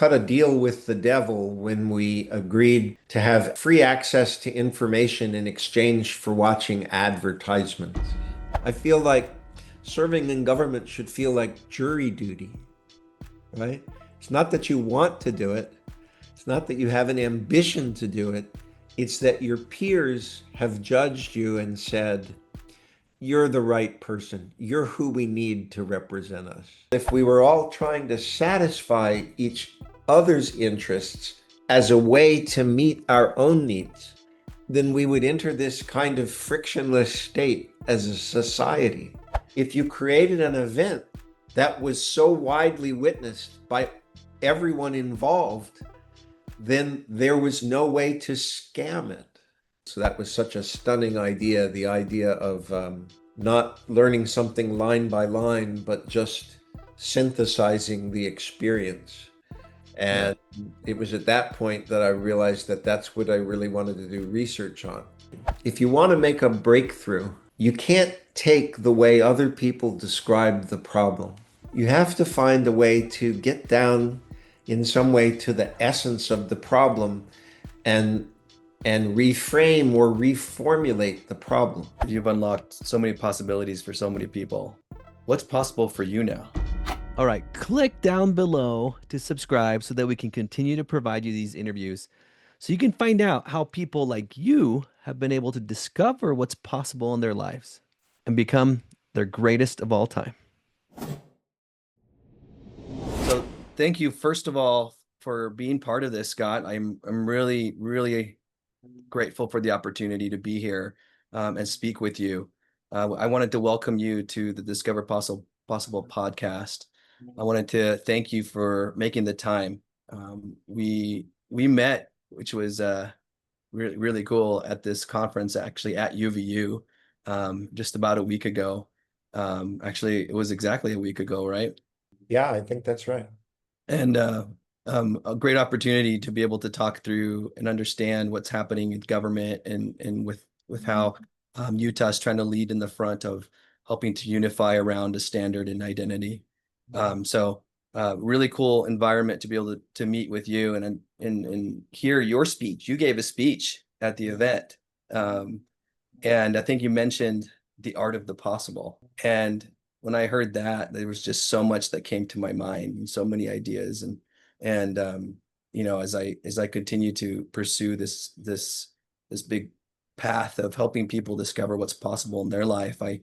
cut a deal with the devil when we agreed to have free access to information in exchange for watching advertisements. I feel like serving in government should feel like jury duty, right? It's not that you want to do it. It's not that you have an ambition to do it. It's that your peers have judged you and said, you're the right person. You're who we need to represent us. If we were all trying to satisfy each other's interests as a way to meet our own needs, then we would enter this kind of frictionless state as a society. If you created an event that was so widely witnessed by everyone involved, then there was no way to scam it. So that was such a stunning idea, the idea of not learning something line by line, but just synthesizing the experience. Yeah. And it was at that point that I realized that that's what I really wanted to do research on. If you want to make a breakthrough, you can't take the way other people describe the problem. You have to find a way to get down in some way to the essence of the problem and reframe or reformulate the problem. You've unlocked so many possibilities for so many people. What's possible for you now? All right, click down below to subscribe so that we can continue to provide you these interviews so you can find out how people like you have been able to discover what's possible in their lives and become their greatest of all time. So thank you, first of all, for being part of this, Scott. I'm really, really grateful for the opportunity to be here and speak with you. I wanted to welcome you to the Discover Possible podcast. I wanted to thank you for making the time. We met, which was really, really cool, at this conference, actually at UVU, just about a week ago. Actually, it was exactly a week ago, right? Yeah, I think that's right. And a great opportunity to be able to talk through and understand what's happening in government and with how Utah's trying to lead in the front of helping to unify around a standard and identity. So really cool environment to be able to meet with you and hear your speech. You gave a speech at the event, and I think you mentioned the art of the possible. And when I heard that, there was just so much that came to my mind and so many ideas. And as I continue to pursue this big path of helping people discover what's possible in their life, I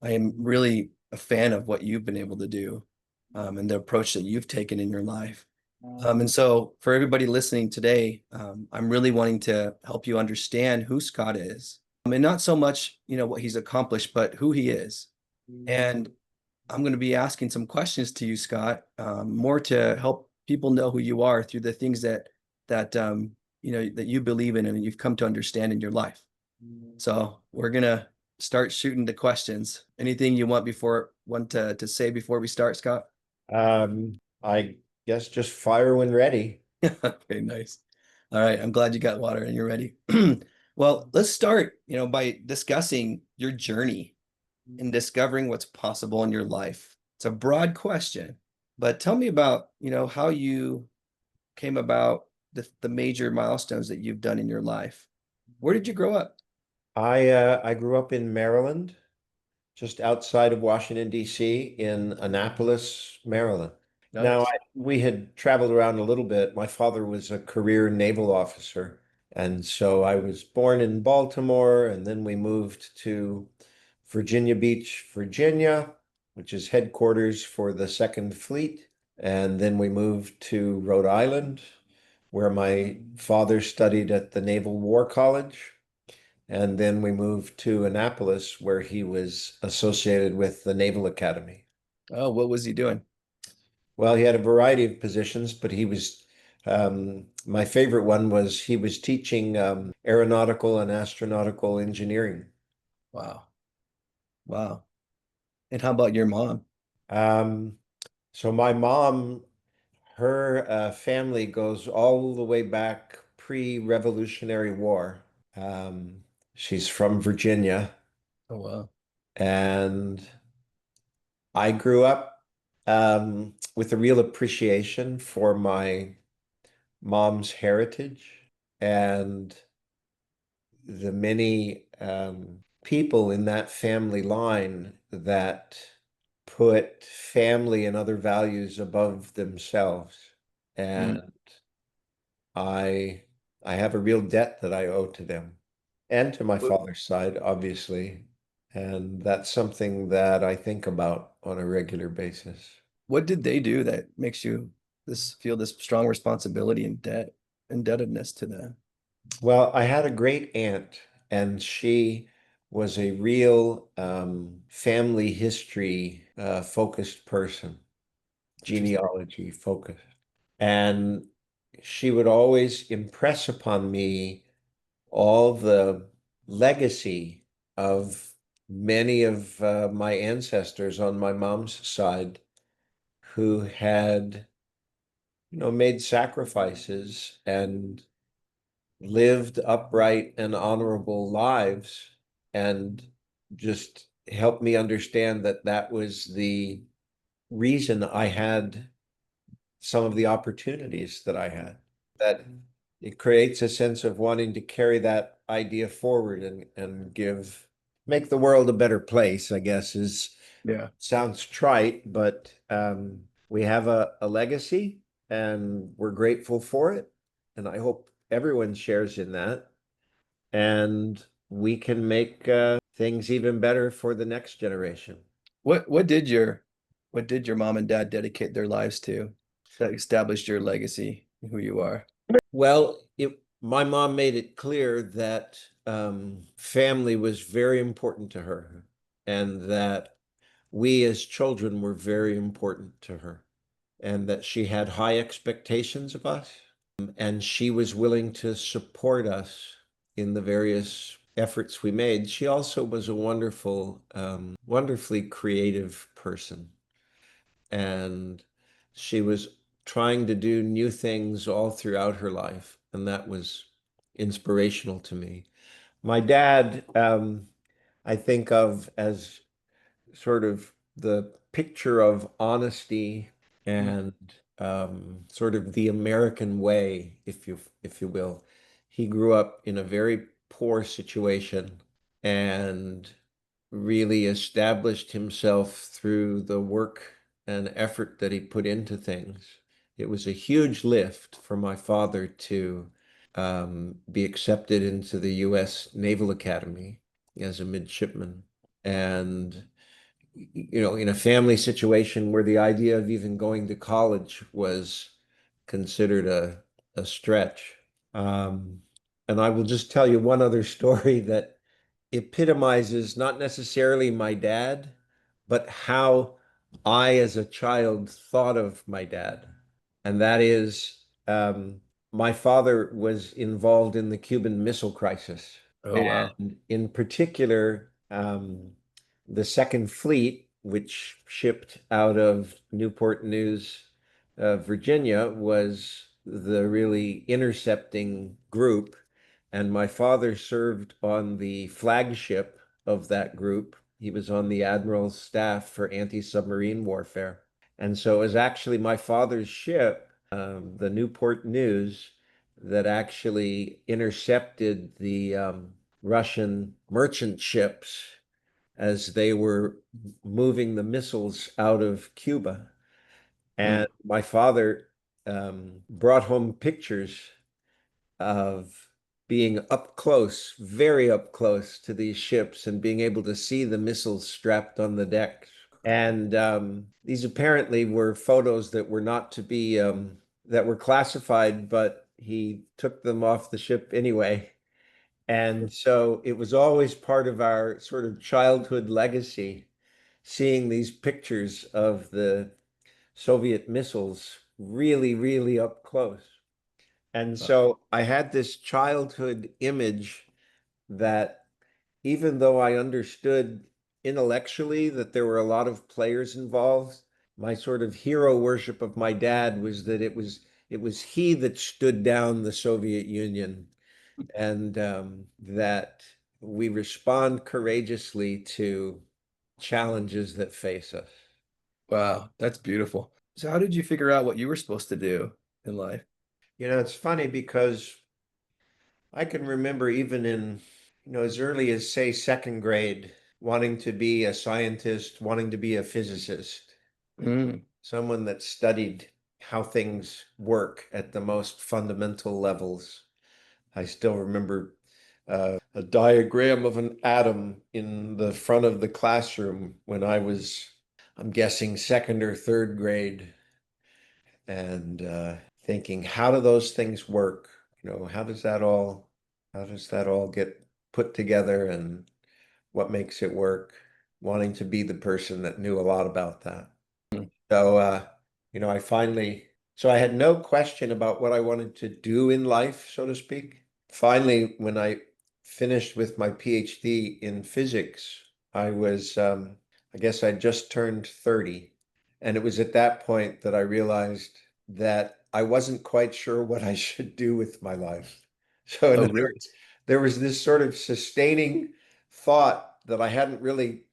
am really a fan of what you've been able to do, and the approach that you've taken in your life. And so for everybody listening today, I'm really wanting to help you understand who Scott is. And not so much, what he's accomplished, but who he is. And I'm going to be asking some questions to you, Scott, more to help people know who you are through the things that you believe in and you've come to understand in your life. So we're gonna start shooting the questions. Anything you want to say before we start, Scott? I guess just fire when ready. Okay, nice. All right, I'm glad you got water and you're ready. Well, let's start, by discussing your journey in discovering what's possible in your life. It's a broad question, but tell me about, how you came about the major milestones that you've done in your life. Where did you grow up? I grew up in Maryland, just outside of Washington, D.C., in Annapolis, Maryland. Now, Nice. we had traveled around a little bit. My father was a career naval officer. And so I was born in Baltimore, and then we moved to Virginia Beach, Virginia, which is headquarters for the Second Fleet. And then we moved to Rhode Island, where my father studied at the Naval War College. And then we moved to Annapolis, where he was associated with the Naval Academy. Oh, what was he doing? Well, he had a variety of positions, but my favorite one was he was teaching aeronautical and astronautical engineering. Wow. Wow. And how about your mom? Um, so my mom, her family goes all the way back pre-Revolutionary War. She's from Virginia, Oh, wow. and I grew up with a real appreciation for my mom's heritage and the many people in that family line that put family and other values above themselves. Mm. And I I have a real debt that I owe to them and to my What, father's side, obviously. And that's something that I think about on a regular basis. what did they do that makes you feel this strong responsibility and indebtedness to them? Well, I had a great aunt, and she was a real family history focused person, Interesting. genealogy focused. And she would always impress upon me all the legacy of many of my ancestors on my mom's side who had, made sacrifices and lived upright and honorable lives, and just helped me understand that that was the reason I had some of the opportunities that I had. That it creates a sense of wanting to carry that idea forward and make the world a better place, I guess, is Yeah. sounds trite, but we have a legacy and we're grateful for it. And I hope everyone shares in that. And we can make things even better for the next generation. What did your mom and dad dedicate their lives to that established your legacy and who you are? Well, my mom made it clear that family was very important to her, and that we as children were very important to her, and that she had high expectations of us, and she was willing to support us in the various efforts we made. She also was a wonderfully creative person, and she was trying to do new things all throughout her life, and that was inspirational to me. My dad, I think of as sort of the picture of honesty Mm. and sort of the American way, if you will. He grew up in a very poor situation and really established himself through the work and effort that he put into things. It was a huge lift for my father to be accepted into the U.S. Naval Academy as a midshipman. And, in a family situation where the idea of even going to college was considered a stretch. Um, and I will just tell you one other story that epitomizes not necessarily my dad, but how I, as a child, thought of my dad. And that is, my father was involved in the Cuban Missile Crisis. Oh, wow. And in particular, the Second Fleet, which shipped out of Newport News, Virginia, was the really intercepting group. And my father served on the flagship of that group. He was on the admiral's staff for anti-submarine warfare. And so it was actually my father's ship, the Newport News, that actually intercepted the Russian merchant ships as they were moving the missiles out of Cuba. Mm. And my father brought home pictures of being up close, very up close to these ships and being able to see the missiles strapped on the deck. And these apparently were photos that were not to be, that were classified, but he took them off the ship anyway. And so it was always part of our sort of childhood legacy, seeing these pictures of the Soviet missiles really, really up close. And Uh, so I had this childhood image that, even though I understood intellectually that there were a lot of players involved, my sort of hero worship of my dad was that it was he that stood down the Soviet Union, and that we respond courageously to challenges that face us. Wow, that's beautiful. So how did you figure out what you were supposed to do in life? It's funny because I can remember even in, as early as, say, second grade, wanting to be a scientist, wanting to be a physicist, Mm. someone that studied how things work at the most fundamental levels. I still remember a diagram of an atom in the front of the classroom when I was, I'm guessing, second or third grade, and thinking, how do those things work? How does that all get put together, and what makes it work? Wanting to be the person that knew a lot about that. So, so I had no question about what I wanted to do in life, so to speak. Finally, when I finished with my PhD in physics, I guess I just turned 30. And it was at that point that I realized that I wasn't quite sure what I should do with my life. So, in Oh, other really? words, there was this sort of sustaining thought that I hadn't really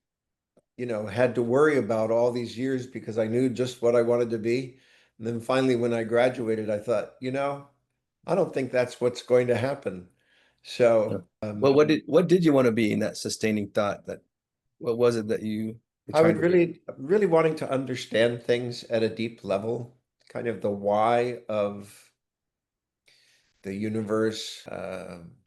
had to worry about all these years because I knew just what I wanted to be. And then finally, when I graduated, I thought, I don't think that's what's going to happen. Yeah. So Well, what did you want to be in that sustaining thought? That what was it that you were I trying would to do? really wanting to understand things at a deep level, kind of the why of the universe,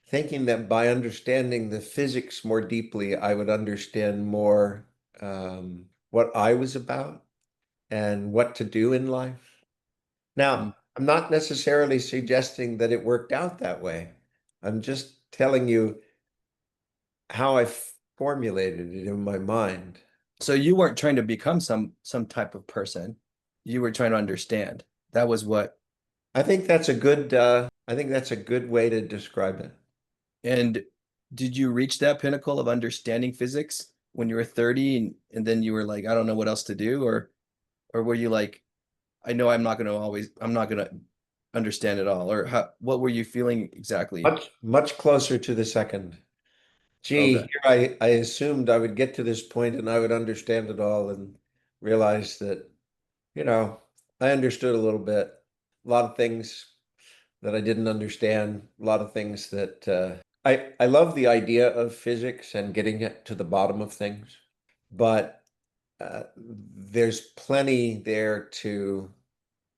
thinking that by understanding the physics more deeply, I would understand more what I was about and what to do in life. Mm. Now, I'm not necessarily suggesting that it worked out that way. I'm just telling you how I formulated it in my mind. So you weren't trying to become some type of person. You were trying to understand. That was what. I think that's a good way to describe it. And did you reach that pinnacle of understanding physics when you were 30 and then you were like, I don't know what else to do? Or were you like, I know I'm not gonna understand it all? Or what were you feeling exactly? Much, much closer to the second. Gee, Okay. here I assumed I would get to this point and I would understand it all and realize that, you know, I understood a little bit. A lot of things that I didn't understand, a lot of things that I love the idea of physics and getting it to the bottom of things, but there's plenty there to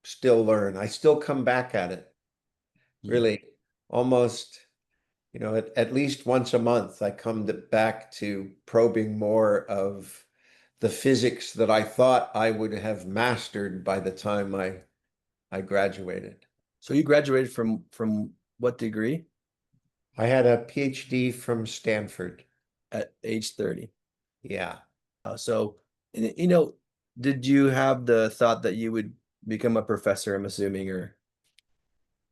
still learn. I still come back at it, Mm. really, almost, at least once a month, I come back to probing more of the physics that I thought I would have mastered by the time I graduated. So you graduated from what degree I had a PhD from Stanford. at age 30? Yeah. So, and, did you have the thought that you would become a professor, I'm assuming, or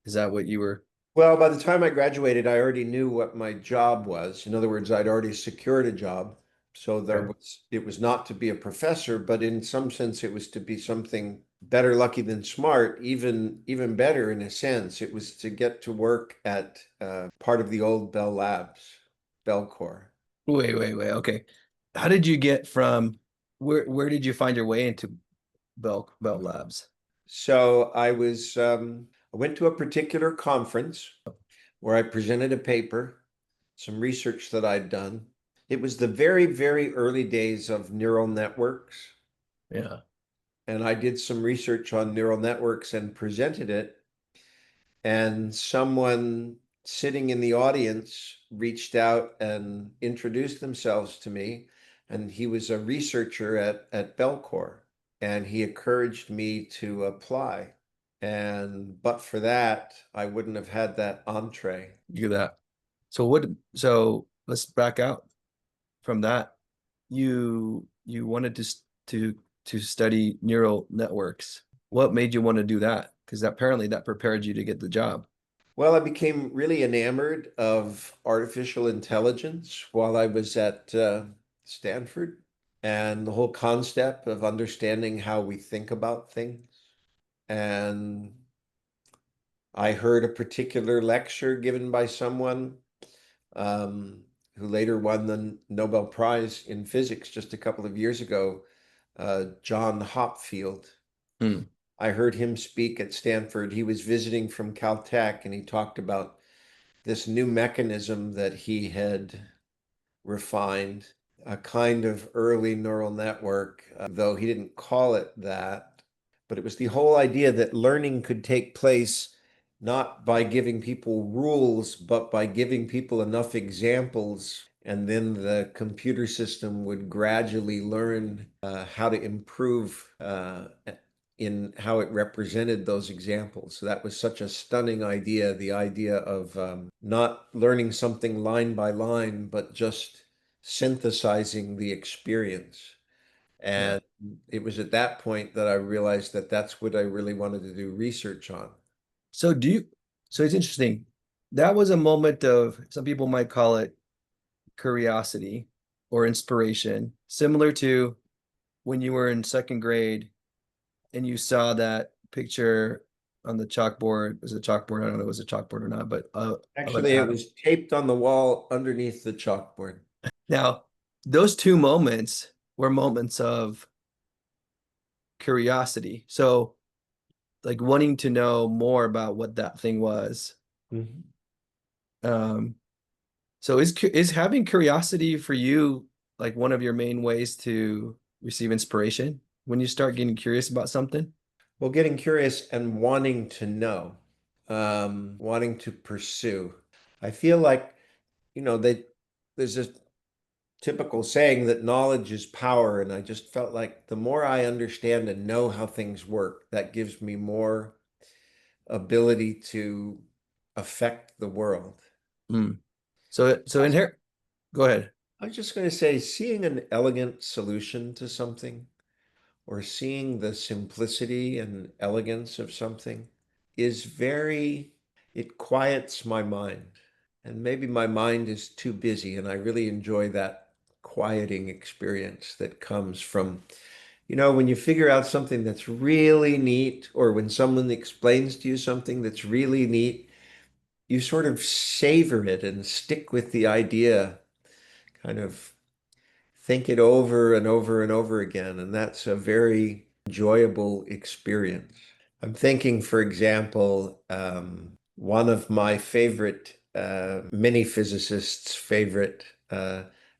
is that what you were? Well, by the time I graduated, I already knew what my job was. In other words, I'd already secured a job. So Okay. it was not to be a professor, but in some sense it was to be something better lucky than smart, even better in a sense. It was to get to work at part of the old Bell Labs, Bellcore. Wait. Okay. How did you get from where did you find your way into Bell Labs? So I went to a particular conference where I presented a paper, some research that I'd done. It was the very, very early days of neural networks. Yeah. And I did some research on neural networks and presented it. And someone sitting in the audience reached out and introduced themselves to me. And he was a researcher at Bellcore. And he encouraged me to apply. And but for that, I wouldn't have had that entree. You do that. So let's back out from that. You wanted to study neural networks. What made you want to do that? Because apparently that prepared you to get the job. Well, I became really enamored of artificial intelligence while I was at Stanford, and the whole concept of understanding how we think about things. And I heard a particular lecture given by someone who later won the Nobel Prize in physics just a couple of years ago, John Hopfield. Hmm. I heard him speak at Stanford. He was visiting from Caltech, and he talked about this new mechanism that he had refined, a kind of early neural network, though he didn't call it that. But it was the whole idea that learning could take place not by giving people rules, but by giving people enough examples. And then the computer system would gradually learn how to improve in how it represented those examples. So that was such a stunning idea, the idea of not learning something line by line, but just synthesizing the experience. Yeah. And it was at that point that I realized that that's what I really wanted to do research on. So so it's interesting. That was a moment of, some people might call it curiosity or inspiration, similar to when you were in second grade and you saw that picture on the chalkboard. Was it a chalkboard? I don't know if it was a chalkboard or not, but of an Actually, it atom. was taped on the wall underneath the chalkboard. Now, those two moments were moments of curiosity. So, like wanting to know more about what that thing was. Mhm. Um, so is having curiosity for you like one of your main ways to receive inspiration when you start getting curious about something? Well, getting curious and wanting to know, wanting to pursue. I feel like, there's this typical saying that knowledge is power. And I just felt like the more I understand and know how things work, that gives me more ability to affect the world. Mm. So in here, go ahead. I was just going to say, seeing an elegant solution to something or seeing the simplicity and elegance of something is it quiets my mind. And maybe my mind is too busy, and I really enjoy that quieting experience that comes from, when you figure out something that's really neat, or when someone explains to you something that's really neat, you sort of savor it and stick with the idea, kind of think it over and over and over again. And that's a very enjoyable experience. I'm thinking, for example, one of my favorite, many physicists' favorite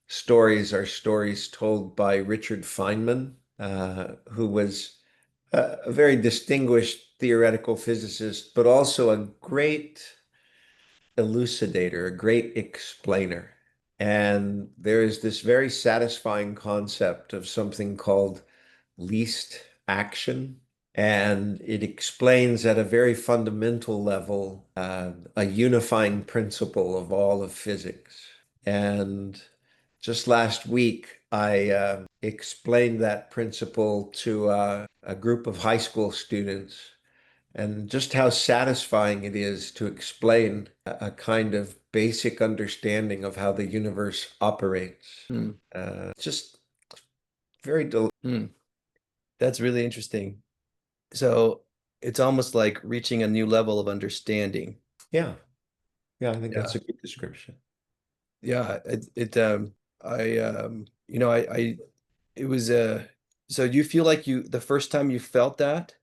stories are stories told by Richard Feynman, who was a very distinguished theoretical physicist, but also a great elucidator, a great explainer. And there is this very satisfying concept of something called least action. And it explains at a very fundamental level a unifying principle of all of physics. And just last week, I explained that principle to a group of high school students, and just how satisfying it is to explain a kind of basic understanding of how the universe operates. Mm. Just very Mm. That's really interesting. So it's almost like reaching a new level of understanding. yeah. Yeah, I think Yeah. that's a good description. Yeah. I it was so you feel like the first time you felt that,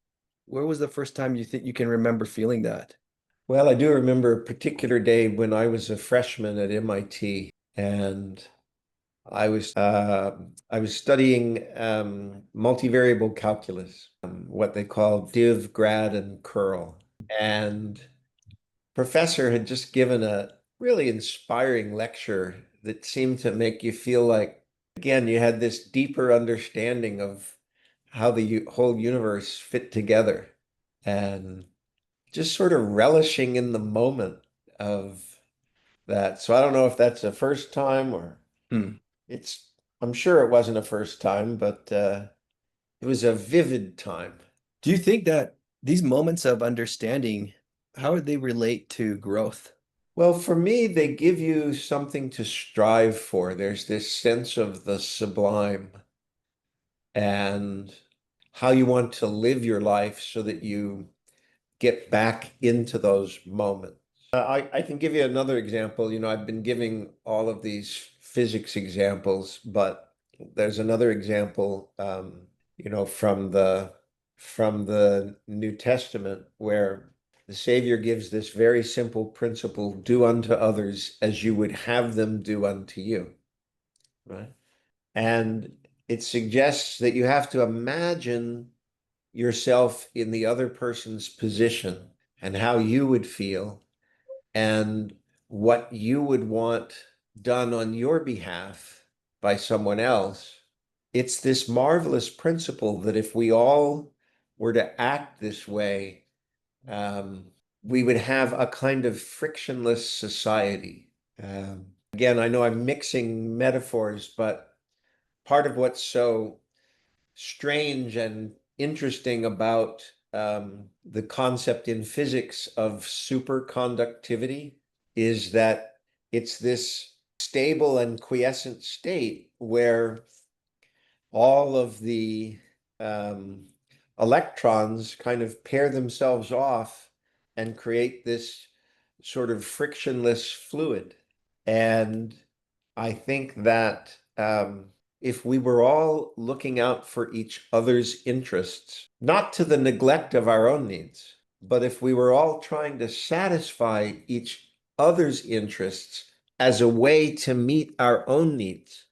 where was the first time you think you can remember feeling that? Well, I do remember a particular day when I was a freshman at MIT, and I was studying multivariable calculus, what they call div, grad, and curl. And professor had just given a really inspiring lecture that seemed to make you feel like, again, you had this deeper understanding of how the whole universe fit together, and just sort of relishing in the moment of that. So I don't know if that's a first time or Hmm. it's, I'm sure it wasn't a first time, but it was a vivid time. Do you think that these moments of understanding, how would they relate to growth? Well, for me, they give you something to strive for. There's this sense of the sublime and how you want to live your life so that you get back into those moments. I can give you another example. I've been giving all of these physics examples, but there's another example, from the from the New Testament, where the Savior gives this very simple principle: do unto others as you would have them do unto you, right? And it suggests that you have to imagine yourself in the other person's position and how you would feel and what you would want done on your behalf by someone else. It's this marvelous principle that if we all were to act this way, um, we would have a kind of frictionless society. Again, I know I'm mixing metaphors, but part of what's so strange and interesting about the concept in physics of superconductivity is that it's this stable and quiescent state where all of the um, electrons kind of pair themselves off and create this sort of frictionless fluid. And I think that if we were all looking out for each other's interests, not to the neglect of our own needs, but if we were all trying to satisfy each other's interests as a way to meet our own needs,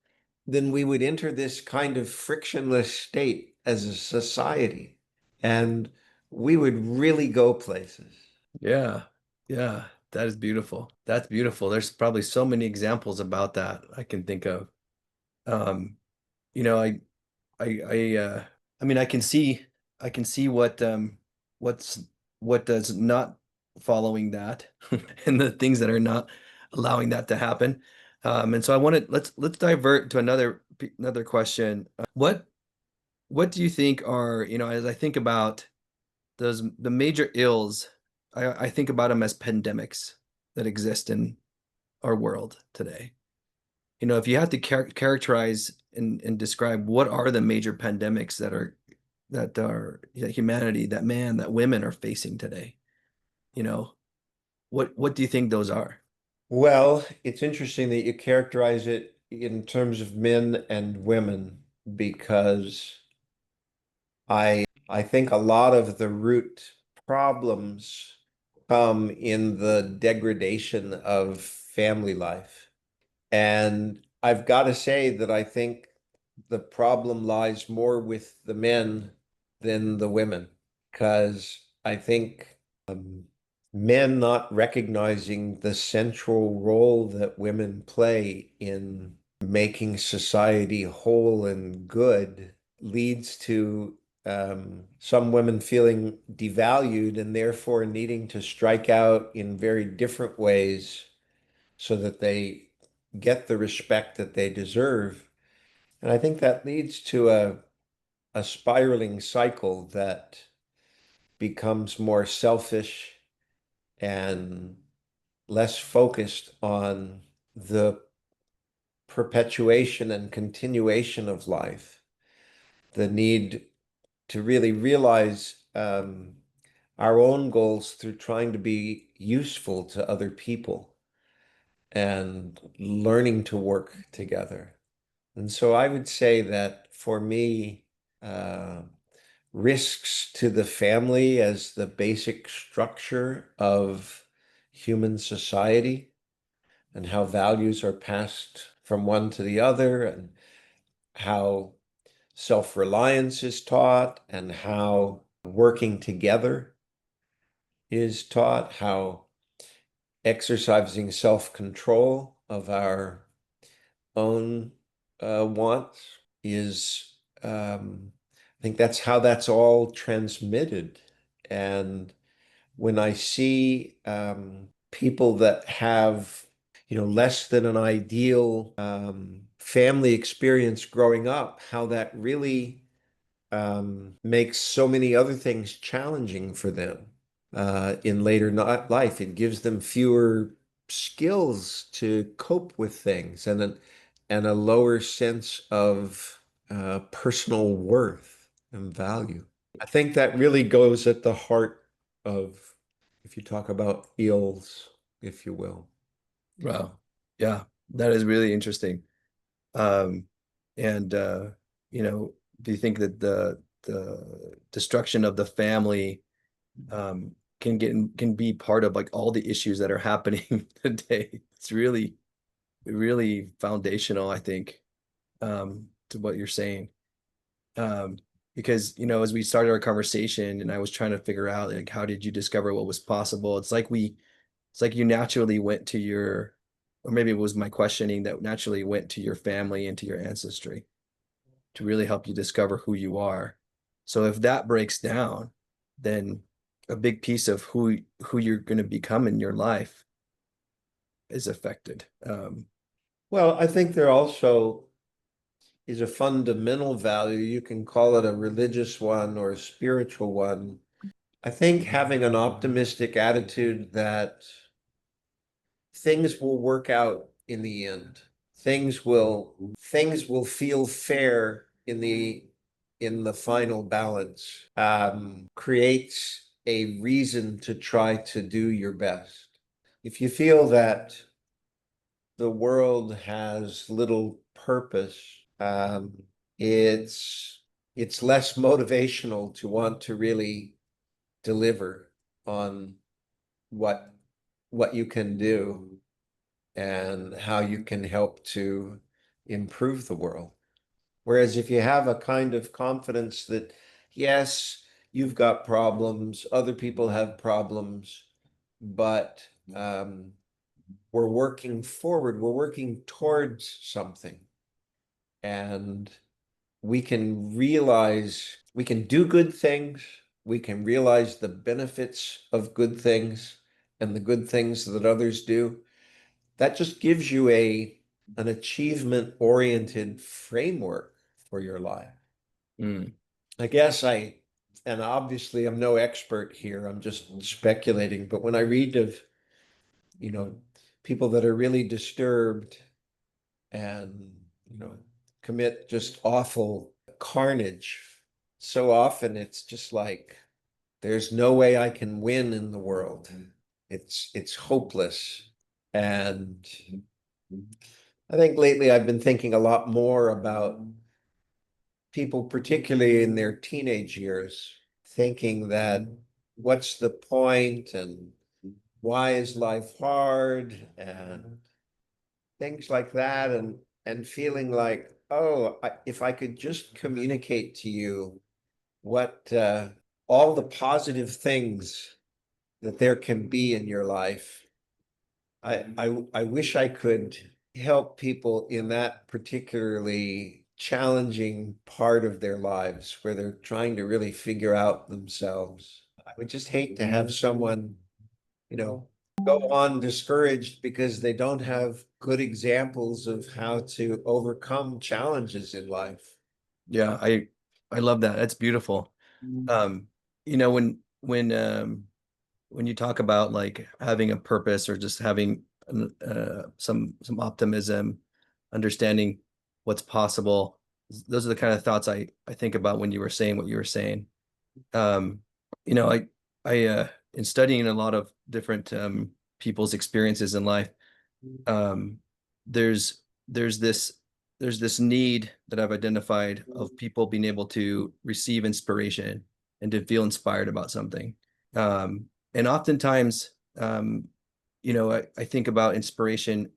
then we would enter this kind of frictionless state as a society, and we would really go places. Yeah. Yeah. That is beautiful. That's beautiful. There's probably so many examples about that I can think of. Um, you know, I mean, I can see what's what does not following that and the things that are not allowing that to happen. And so I wanted let's divert to another question. What do you think are, as I think about the major ills, I think about them as pandemics that exist in our world today. If you had to characterize and describe what are the major pandemics that humanity, that man, that women are facing today, you know, what do you think those are? Well, it's interesting that you characterize it in terms of men and women because I think a lot of the root problems come in the degradation of family life. And I've got to say that I think the problem lies more with the men than the women, because I think men not recognizing the central role that women play in making society whole and good leads to some women feeling devalued and therefore needing to strike out in very different ways so that they get the respect that they deserve. And I think that leads to a spiraling cycle that becomes more selfish and less focused on the perpetuation and continuation of life, the need to really realize our own goals through trying to be useful to other people and learning to work together. And so I would say that for me, uh, risks to the family as the basic structure of human society and how values are passed from one to the other, and how self-reliance is taught, and how working together is taught, how exercising self-control of our own wants is, I think that's how that's all transmitted. And when I see people that have, less than an ideal family experience growing up, how that really makes so many other things challenging for them in later life. It gives them fewer skills to cope with things and a lower sense of personal worth and value. I think that really goes at the heart of, if you talk about ills, if you will. Wow. Yeah, that is really interesting. Um, and do you think that the destruction of the family can be part of like all the issues that are happening today. It's really foundational, I think, to what you're saying. Because, as we started our conversation and I was trying to figure out like how did you discover what was possible? It's like you naturally went to or maybe it was my questioning that naturally went to your family and to your ancestry to really help you discover who you are. So if that breaks down, then a big piece of who you're going to become in your life is affected. Well, I think there also is a fundamental value. You can call it a religious one or a spiritual one. I think having an optimistic attitude that things will work out in the end. Things will feel fair in the final balance. Creates a reason to try to do your best. If you feel that the world has little purpose, it's it's less motivational to want to really deliver on what what you can do and how you can help to improve the world. Whereas if you have a kind of confidence that, yes, you've got problems, other people have problems, but we're working forward, we're working towards something. And we can do good things, we can realize the benefits of good things and the good things that others do. That just gives you an achievement-oriented framework for your life. Mm. I guess and obviously I'm no expert here, I'm just speculating, but when I read of, people that are really disturbed and, commit just awful carnage, so often it's just like, there's no way I can win in the world. It's hopeless. And I think lately I've been thinking a lot more about people, particularly in their teenage years, thinking that what's the point and why is life hard and things like that, and feeling like, oh, if I could just communicate to you what all the positive things that there can be in your life. I wish I could help people in that particularly challenging part of their lives where they're trying to really figure out themselves. I would just hate to have someone, go on discouraged because they don't have good examples of how to overcome challenges in life. Yeah, I love that. That's beautiful. Um, when you talk about like having a purpose or just having some optimism, understanding what's possible, those are the kind of thoughts I think about when you were saying what you were saying. Um, I in studying a lot of different people's experiences in life, um, there's there's this there's this need that I've identified of people being able to receive inspiration and to feel inspired about something. And oftentimes, I think about inspiration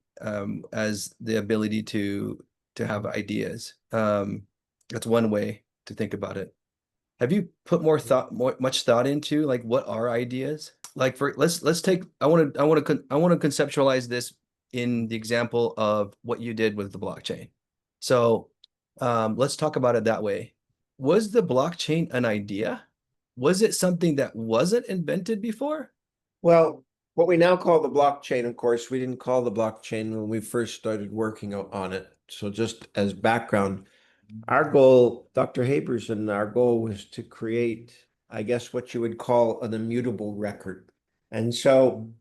as the ability to have ideas. That's one way to think about it. Have you put much thought into like what are ideas? Like let's take I want to conceptualize this in the example of what you did with the blockchain. So let's talk about it that way. Was the blockchain an idea? Was it something that wasn't invented before? Well, what we now call the blockchain, of course, we didn't call the blockchain when we first started working on it. So just as background, our goal, Dr. Haberson, our goal was to create, I guess, what you would call an immutable record. And so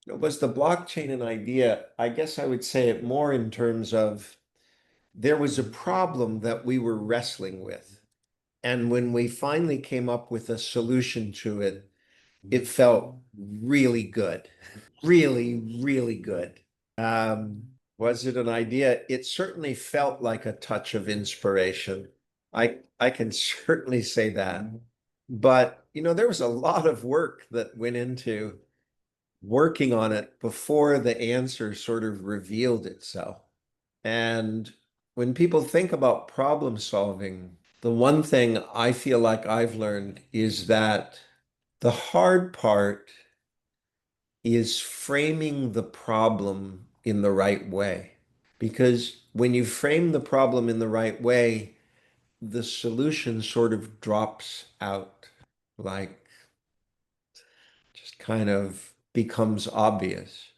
was the blockchain an idea? I guess I would say it more in terms of there was a problem that we were wrestling with. And when we finally came up with a solution to it, it felt really good, really, really good. Was it an idea? It certainly felt like a touch of inspiration. I can certainly say that. But, there was a lot of work that went into working on it before the answer sort of revealed itself. And when people think about problem solving, the one thing I feel like I've learned is that the hard part is framing the problem in the right way. Because when you frame the problem in the right way, the solution sort of drops out, like just kind of becomes obvious.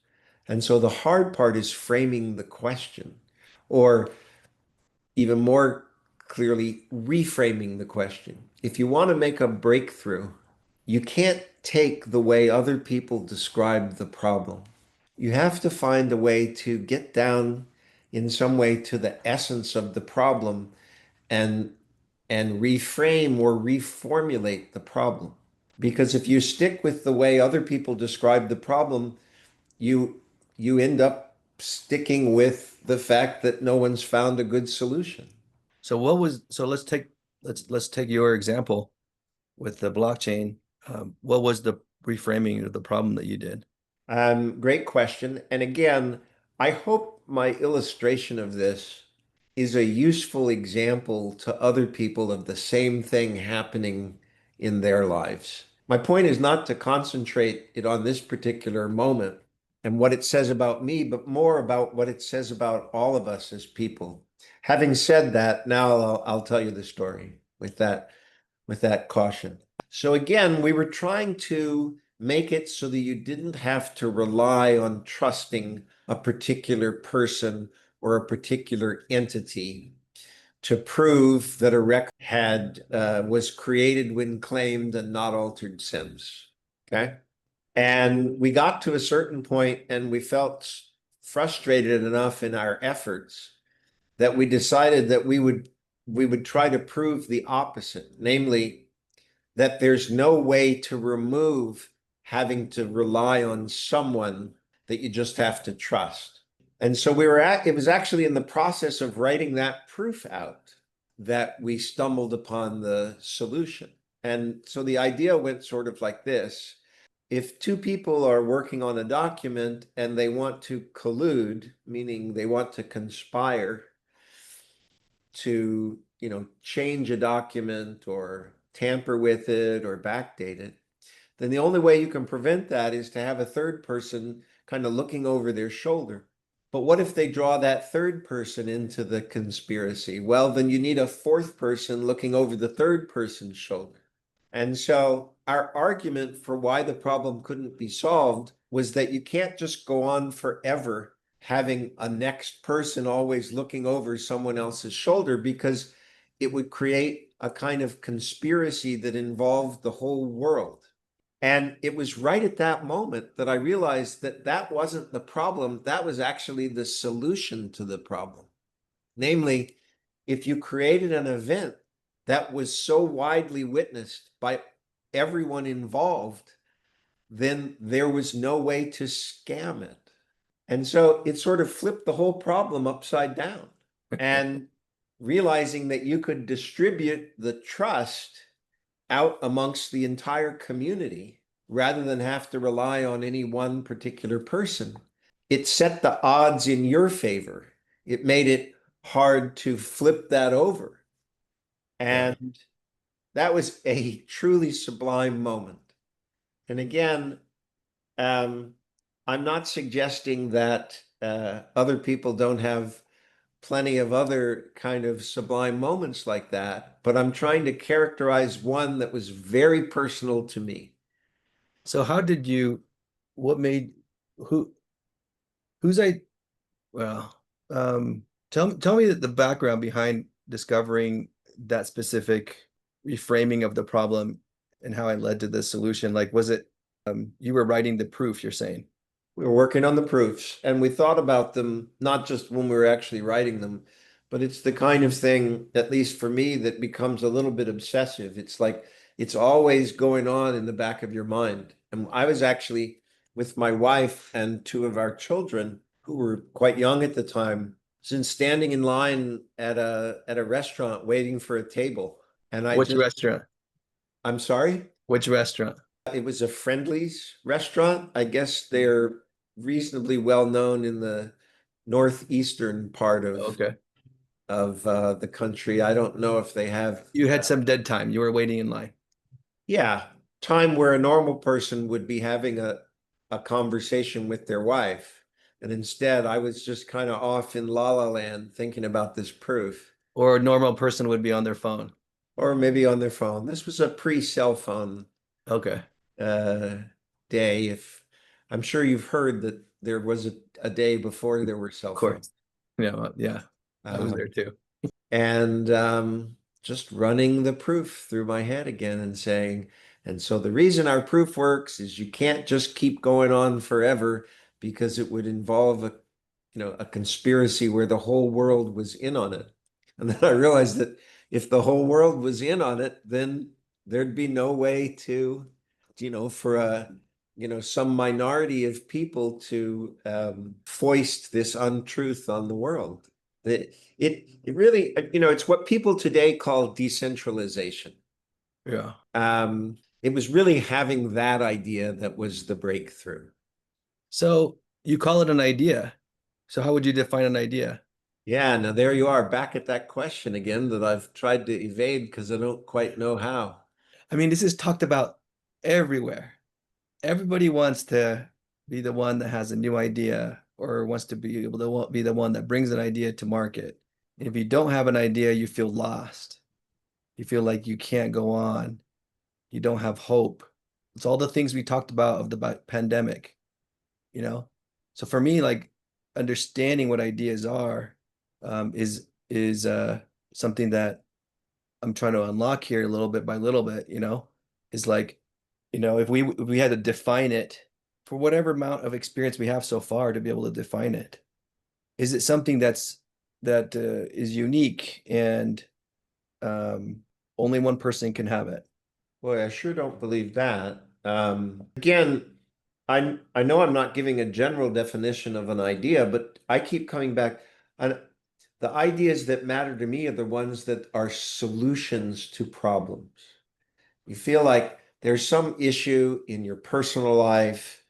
And so the hard part is framing the question, or even more clearly, reframing the question. If you want to make a breakthrough, you can't take the way other people describe the problem. You have to find a way to get down in some way to the essence of the problem and reframe or reformulate the problem. Because if you stick with the way other people describe the problem, you you end up sticking with the fact that no one's found a good solution. So let's take your example with the blockchain. What was the reframing of the problem that you did? Great question. And again, I hope my illustration of this is a useful example to other people of the same thing happening in their lives. My point is not to concentrate it on this particular moment and what it says about me, but more about what it says about all of us as people. Having said that, now I'll tell you the story with that caution. So again, we were trying to make it so that you didn't have to rely on trusting a particular person or a particular entity to prove that a record was created when claimed and not altered since. Okay. And we got to a certain point and we felt frustrated enough in our efforts that we decided that we would try to prove the opposite, namely that there's no way to remove having to rely on someone, that you just have to trust. And so it was actually in the process of writing that proof out that we stumbled upon the solution. And so the idea went sort of like this. If two people are working on a document and they want to collude, meaning they want to conspire to, change a document or tamper with it or backdate it, then the only way you can prevent that is to have a third person kind of looking over their shoulder. But what if they draw that third person into the conspiracy? Well, then you need a fourth person looking over the third person's shoulder. And so our argument for why the problem couldn't be solved was that you can't just go on forever having a next person always looking over someone else's shoulder, because it would create a kind of conspiracy that involved the whole world. And it was right at that moment that I realized that that wasn't the problem. That was actually the solution to the problem. Namely, if you created an event that was so widely witnessed by everyone involved, then there was no way to scam it. And so it sort of flipped the whole problem upside down. And realizing that you could distribute the trust out amongst the entire community rather than have to rely on any one particular person, it set the odds in your favor. It made it hard to flip that over. And that was a truly sublime moment. And again, I'm not suggesting that other people don't have plenty of other kind of sublime moments like that, but I'm trying to characterize one that was very personal to me. So what made, who, who's I, well, tell me the background behind discovering that specific reframing of the problem and how it led to the solution. Like, was it, you were writing the proof, you're saying? We were working on the proofs and we thought about them, not just when we were actually writing them, but it's the kind of thing, at least for me, that becomes a little bit obsessive. It's like it's always going on in the back of your mind. And I was actually with my wife and two of our children, who were quite young at the time, Since standing in line at a restaurant waiting for a table. And Which restaurant? I'm sorry? Which restaurant? It was a Friendly's restaurant. I guess they're reasonably well known in the northeastern part Okay. of the country. I don't know if they have, You had some dead time. You were waiting in line. yeah, time where a normal person would be having a conversation with their wife. And instead, I was just kind of off in La La Land thinking about this proof, Or a normal person would be on their phone. or maybe on their phone. This was a pre-cell phone Okay. uh, day. If I'm sure you've heard that there was a day before there were cell Of phones. course. Yeah, yeah. I was there too. And just running the proof through my head again and saying, and so the reason our proof works is you can't just keep going on forever because it would involve a conspiracy where the whole world was in on it. And then I realized that if the whole world was in on it, then there'd be no way to, for some minority of people to foist this untruth on the world. It really, it's what people today call decentralization. Yeah. It was really having that idea that was the breakthrough. So you call it an idea. So how would you define an idea? Yeah, now there you are, back at that question again that I've tried to evade because I don't quite know how. I mean, this is talked about everywhere. Everybody wants to be the one that has a new idea or wants to be able to be the one that brings an idea to market. And if you don't have an idea, you feel lost. You feel like you can't go on. You don't have hope. It's all the things we talked about of the pandemic, you know? So for me, like understanding what ideas are is something that I'm trying to unlock here little bit by little bit, is like, if we had to define it for whatever amount of experience we have so far to be able to define it, is it something that is unique and only one person can have it? Boy, I sure don't believe that. Again, I know I'm not giving a general definition of an idea, but I keep coming back. I, the ideas that matter to me are the ones that are solutions to problems. You feel like there's some issue in your personal life,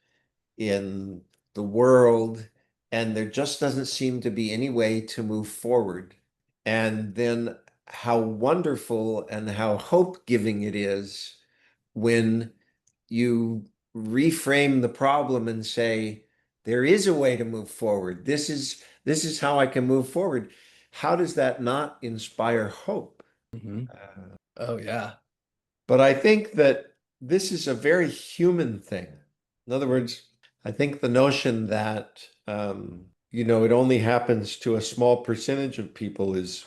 in the world, and there just doesn't seem to be any way to move forward. And then how wonderful and how hope-giving it is when you reframe the problem and say, there is a way to move forward. This is how I can move forward. How does that not inspire hope? Mhm. Oh yeah. But I think that this is a very human thing. In other words, I think the notion that it only happens to a small percentage of people is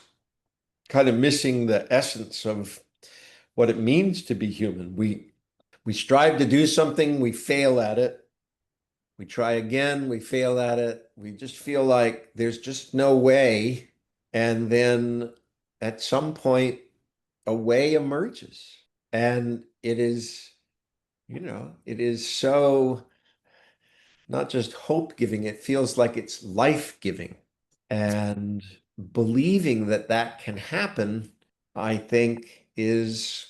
kind of missing the essence of what it means to be human. We strive to do something, we fail at it. We try again, we fail at it. We just feel like there's just no way. And then at some point, a way emerges. And it is so not just hope giving, it feels like it's life giving. And believing that that can happen, I think, is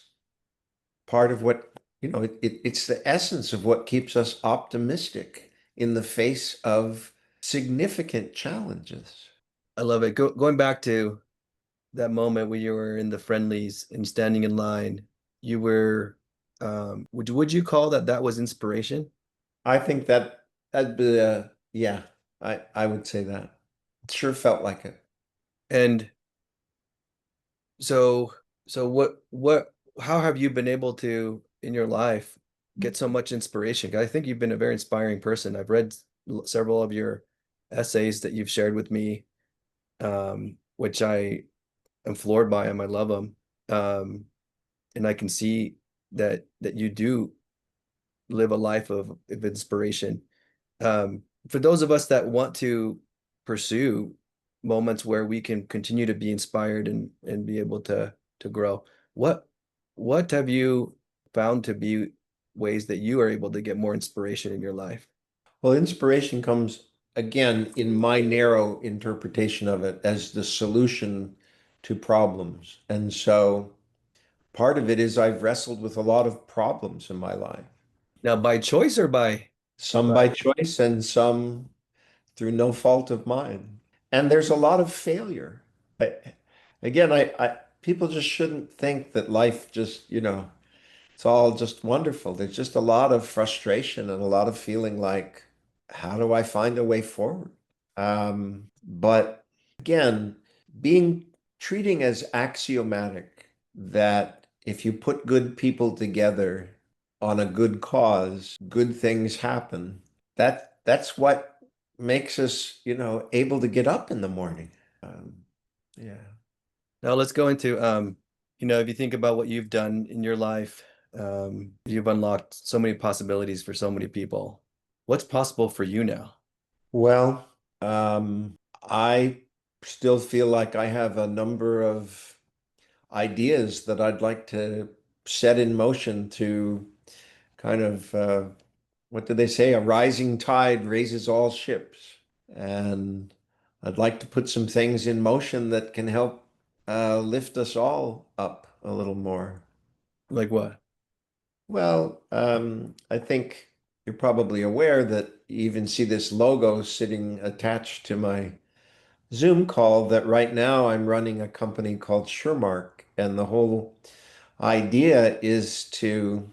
part of what, it's the essence of what keeps us optimistic in the face of significant challenges. I love it. Going back to that moment when you were in the Friendlies and standing in line, you were would you call that was inspiration? I think that'd be, yeah, I would say that. It sure felt like it. And so what how have you been able to in your life get so much inspiration? 'Cause I think you've been a very inspiring person. I've read several of your essays that you've shared with me, which I am floored by them. I love them. And I can see that you do live a life of inspiration. For those of us that want to pursue moments where we can continue to be inspired and be able to grow, what have you found to be ways that you are able to get more inspiration in your life? Well, inspiration comes again, in my narrow interpretation of it, as the solution to problems. And so part of it is I've wrestled with a lot of problems in my life, Now, by choice or some by by choice and some through no fault of mine. And there's a lot of failure. I, again, people just shouldn't think that life just, it's all just wonderful. There's just a lot of frustration and a lot of feeling like, how do I find a way forward? But again, being treating as axiomatic that if you put good people together on a good cause, good things happen. That's what makes us, able to get up in the morning. Um, yeah. now let's go into if you think about what you've done in your life, you've unlocked so many possibilities for so many people. What's possible for you now? Well, I still feel like I have a number of ideas that I'd like to set in motion to kind of, what do they say? A rising tide raises all ships. And I'd like to put some things in motion that can help lift us all up a little more. Like what? Well, I think you're probably aware that you even see this logo sitting attached to my Zoom call that right now I'm running a company called Suremark, and the whole idea is to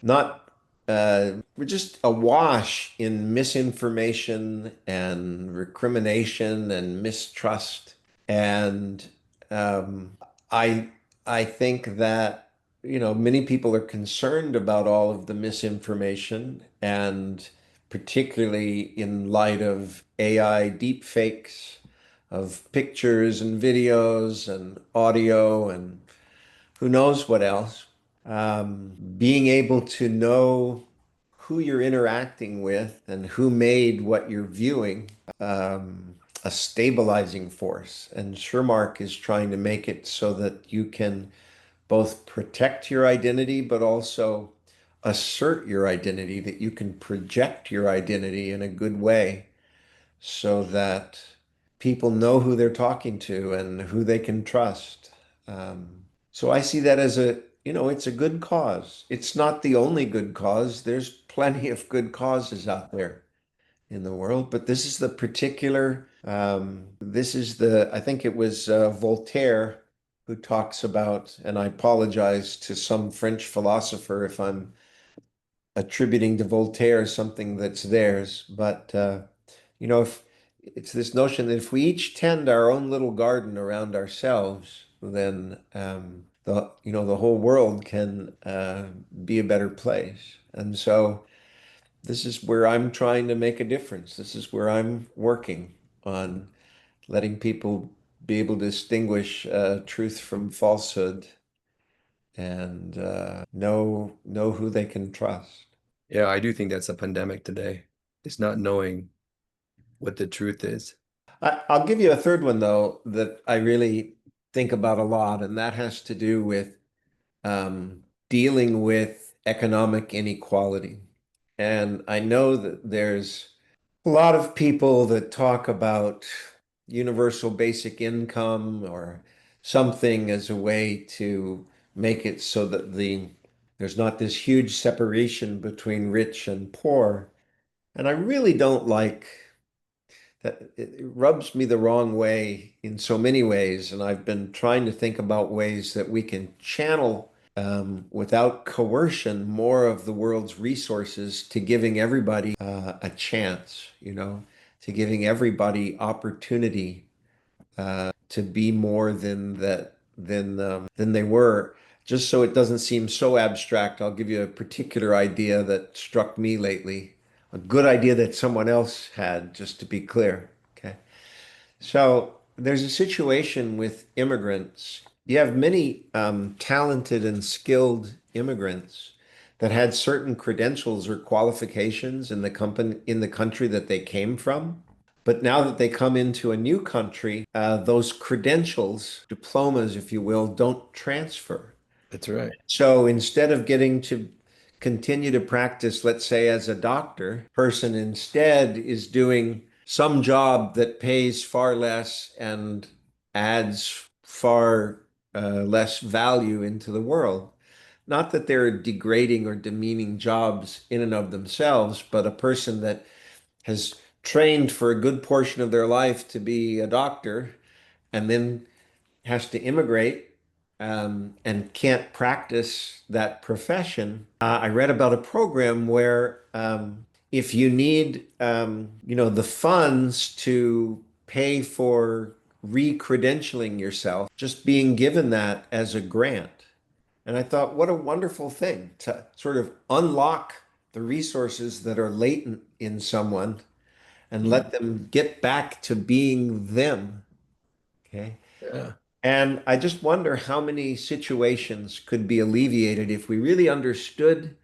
not we're just awash in misinformation and recrimination and mistrust. And um, I I think that many people are concerned about all of the misinformation, and particularly in light of AI deepfakes of pictures and videos and audio and who knows what else. Being able to know who you're interacting with and who made what you're viewing a stabilizing force. And Shermark is trying to make it so that you can both protect your identity, but also assert your identity, that you can project your identity in a good way so that people know who they're talking to and who they can trust. So I see that as it's a good cause. It's not the only good cause. There's plenty of good causes out there in the world, but this is the particular, I think it was Voltaire who talks about, and I apologize to some French philosopher if I'm attributing to Voltaire something that's theirs, but if it's this notion that if we each tend our own little garden around ourselves, then the whole world can be a better place. And so this is where I'm trying to make a difference. This is where I'm working on letting people be able to distinguish truth from falsehood and know who they can trust. Yeah, I do think that's a pandemic today. It's not knowing what the truth is. I'll give you a third one, though, that I really think about a lot, and that has to do with dealing with economic inequality. And I know that there's a lot of people that talk about universal basic income or something as a way to make it so that there's not this huge separation between rich and poor. And I really don't like that. It rubs me the wrong way in so many ways. And I've been trying to think about ways that we can channel without coercion more of the world's resources to giving everybody a chance, to giving everybody opportunity to be more than they were. Just so it doesn't seem so abstract, I'll give you a particular idea that struck me lately, a good idea that someone else had, just to be clear. Okay. So there's a situation with immigrants. You have many talented and skilled immigrants that had certain credentials or qualifications in the country that they came from. But now that they come into a new country, those credentials, diplomas, if you will, don't transfer. That's right. So instead of getting to continue to practice, let's say, as a doctor, person instead is doing some job that pays far less and adds far less value into the world. Not that they're degrading or demeaning jobs in and of themselves, but a person that has trained for a good portion of their life to be a doctor and then has to immigrate and can't practice that profession. I read about a program where if you need, the funds to pay for re-credentialing yourself, just being given that as a grant. And I thought, what a wonderful thing to sort of unlock the resources that are latent in someone and let them get back to being them. Okay. Yeah. And I just wonder how many situations could be alleviated if we really understood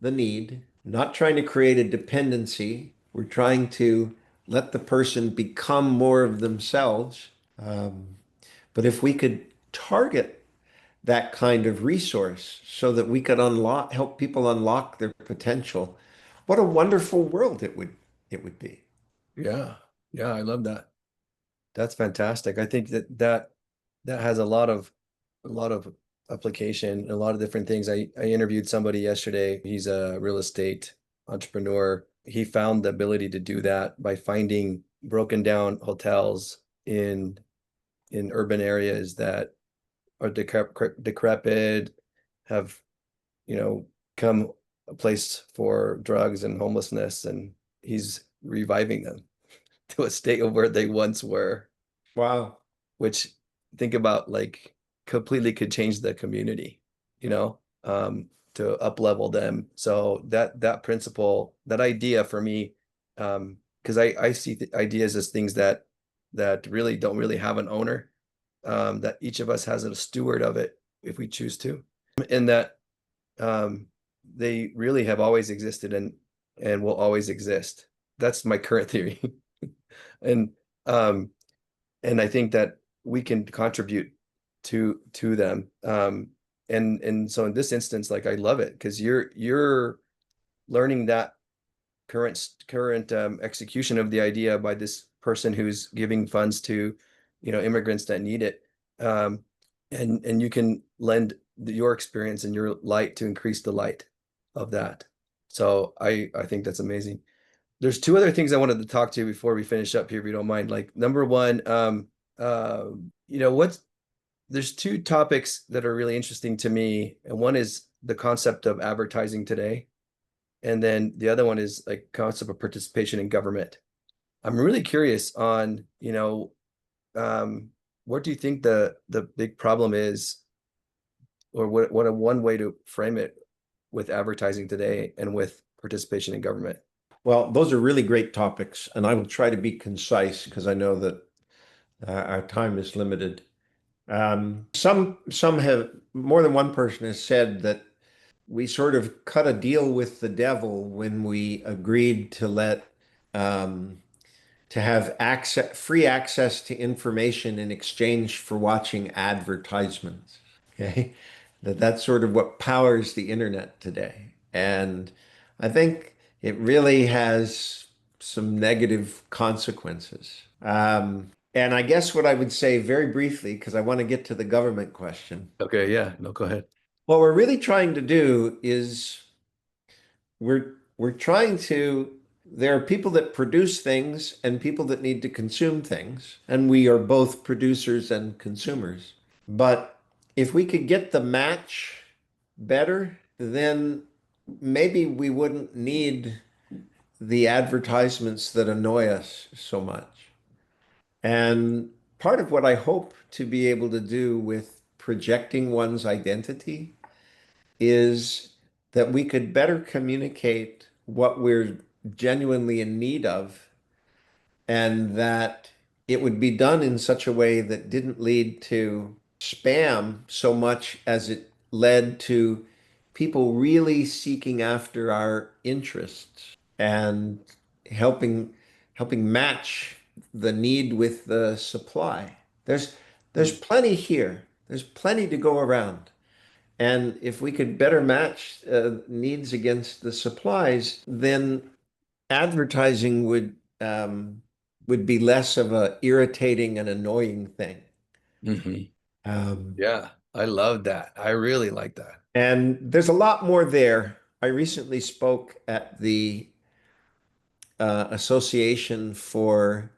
the need, not trying to create a dependency. We're trying to let the person become more of themselves. But if we could target that kind of resource so that we could help people unlock their potential, what a wonderful world it would be. Yeah. Yeah. I love that. That's fantastic. I think that has a lot of application, a lot of different things. I interviewed somebody yesterday. He's a real estate entrepreneur. He found the ability to do that by finding broken down hotels in urban areas that are decrepit, have, you know, come a place for drugs and homelessness, and he's reviving them to a state of where they once were, Wow. which, think about, like, completely could change the community, to up level them. So that principle, that idea for me, because I see ideas as things that really don't really have an owner, that each of us has a steward of it if we choose to, and that um, they really have always existed and will always exist. That's my current theory. And um, and I think that we can contribute to them. And so in this instance, like, I love it because you're learning that current execution of the idea by this person who's giving funds to, immigrants that need it. Um, and you can lend your experience and your light to increase the light of that. So I think that's amazing. There's two other things I wanted to talk to you before we finish up here, if you don't mind. Like, number one, uh, what's there's two topics that are really interesting to me, and one is the concept of advertising today, and then the other one is like concept of participation in government. I'm really curious on, what do you think the big problem is, or what a one way to frame it with advertising today and with participation in government? Well, those are really great topics, and I will try to be concise because I know that our time is limited. Some have more than one person has said that we sort of cut a deal with the devil when we agreed um, to have free access to information in exchange for watching advertisements. Okay, that's sort of what powers the internet today, and I think it really has some negative consequences. And I guess what I would say very briefly, because I want to get to the government question, Okay, yeah, no, go ahead. what we're really trying to do is we're trying to there are people that produce things and people that need to consume things, and we are both producers and consumers. But if we could get the match better, then maybe we wouldn't need the advertisements that annoy us so much. And part of what I hope to be able to do with projecting one's identity is that we could better communicate what we're genuinely in need of, and that it would be done in such a way that didn't lead to spam so much as it led to people really seeking after our interests and helping helping match the need with the supply. There's plenty here. There's plenty to go around. And if we could better match needs against the supplies, then advertising would be less of a irritating and annoying thing. Mhm. Um, Yeah, I love that. I really like that. and there's a lot more there. I recently spoke at the Association for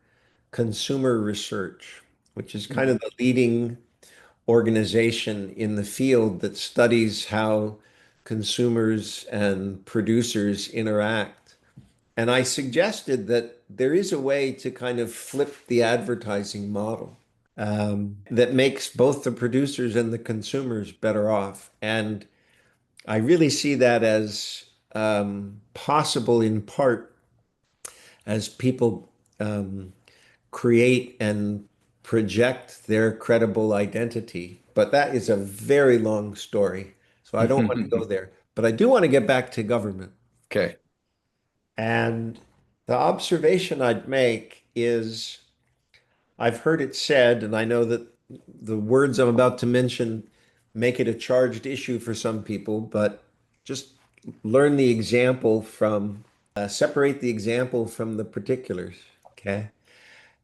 Consumer Research, which is kind of the leading organization in the field that studies how consumers and producers interact. And I suggested that there is a way to kind of flip the advertising model that makes both the producers and the consumers better off. And I really see that as possible in part as people create and project their credible identity. But that is a very long story. So I don't want to go there. But I do want to get back to government. Okay. And the observation I'd make is I've heard it said, and I know that the words I'm about to mention make it a charged issue for some people, but just learn the example from, separate the example from the particulars, okay?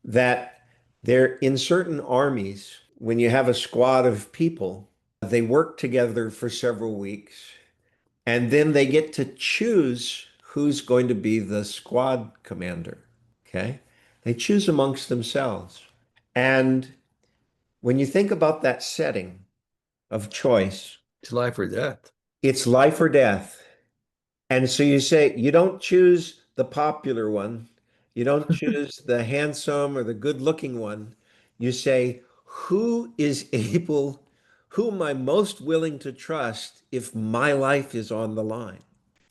That there, in certain armies, when you have a squad of people, they work together for several weeks, and then they get to choose who's going to be the squad commander, okay? They choose amongst themselves. And when you think about that setting of choice, It's life or death. it's life or death. And so you say, you don't choose the popular one. You don't choose the handsome or the good looking one. You say, who is able, who am I most willing to trust if my life is on the line?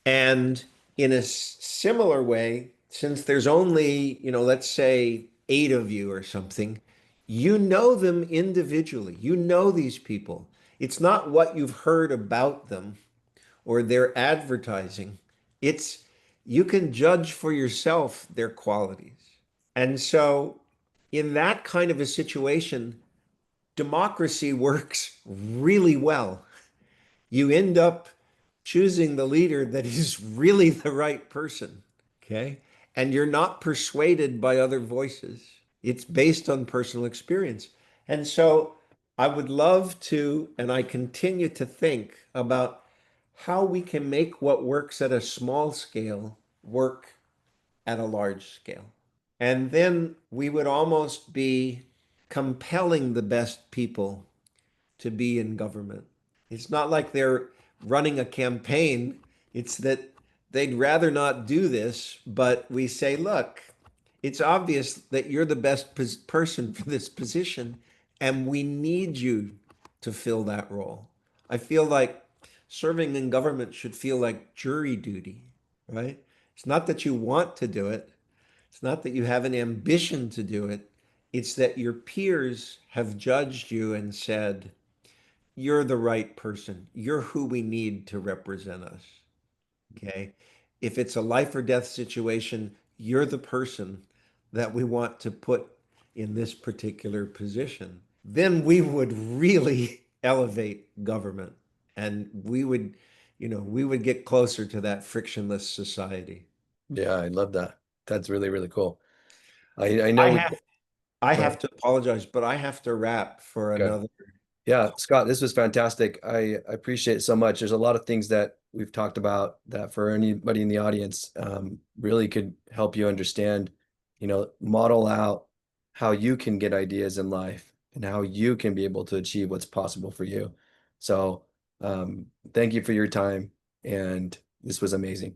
And in a similar way, since there's only, let's say 8 of you or something, you know them individually. You know these people. It's not what you've heard about them or their advertising. It's you can judge for yourself their qualities. And so, in that kind of a situation, democracy works really well. You end up choosing the leader that is really the right person. Okay. And you're not persuaded by other voices. It's based on personal experience. And so I would love to, and I continue to think about how we can make what works at a small scale work at a large scale. And then we would almost be compelling the best people to be in government. It's not like they're running a campaign. It's that they'd rather not do this, but we say, look, it's obvious that you're the best person for this position, and we need you to fill that role. I feel like serving in government should feel like jury duty, right? It's not that you want to do it. It's not that you have an ambition to do it. It's that your peers have judged you and said, you're the right person. You're who we need to represent us. Okay. If it's a life or death situation, you're the person that we want to put in this particular position. Then we would really elevate government and we would get closer to that frictionless society. Yeah, I love that. That's really, really cool. I I know we have I go have ahead. to apologize, but I have to wrap for Okay. another. Yeah, Scott, this was fantastic. I appreciate it so much. There's a lot of things that we've talked about that for anybody in the audience really could help you understand, model out how you can get ideas in life and how you can be able to achieve what's possible for you. So thank you for your time. And this was amazing.